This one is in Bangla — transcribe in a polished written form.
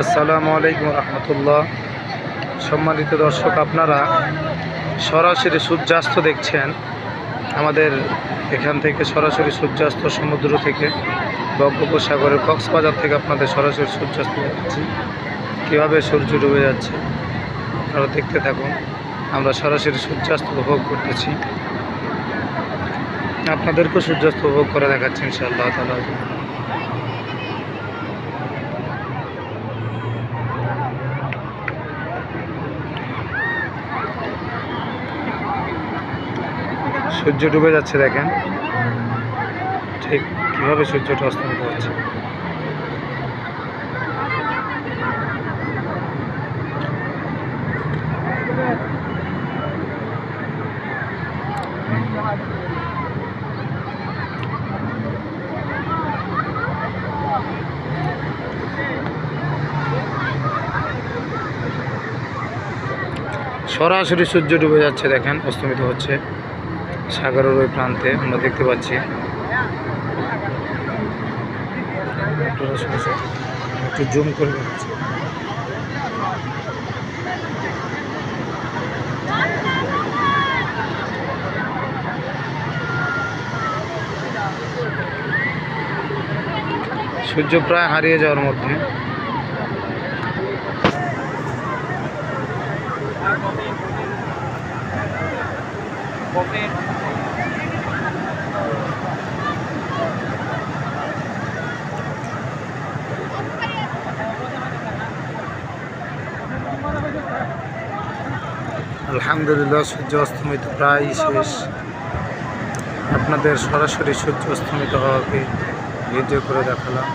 আসসালামু আলাইকুম রহমতুল্লাহ। সম্মানিত দর্শক, আপনারা সরাসরি সূর্যাস্ত দেখছেন। আমাদের এখান থেকে সরাসরি সূর্যাস্ত সমুদ্র থেকে বঙ্গোপসাগরের কক্সবাজার থেকে আপনাদের সরাসরি সূর্যাস্ত দেখাচ্ছি, কীভাবে সূর্য ডুবে যাচ্ছে। আপনারা দেখতে থাকুন। আমরা সরাসরি সূর্যাস্ত উপভোগ করতেছি, আপনাদেরকেও সূর্যাস্ত উপভোগ করে দেখাচ্ছি ইনশাআল্লাহ তাআলা। সূর্য ডুবে যাচ্ছে, দেখেন ঠিক কীভাবে সূর্যটা অস্তমিত হচ্ছে। সরাসরি সূর্য ডুবে যাচ্ছে, দেখেন অস্তমিত হচ্ছে সাগরের ওই প্রান্তে আমরা দেখতে পাচ্ছি। একটু জুম করে দেখাচ্ছি। সূর্য প্রায় হারিয়ে যাওয়ার মধ্যে। আলহামদুলিল্লাহ, সূর্য অস্তমিত প্রায় শেষ। আপনাদের সরাসরি সূর্য অস্তমিত হওয়াকে ভিডিও করে দেখালাম।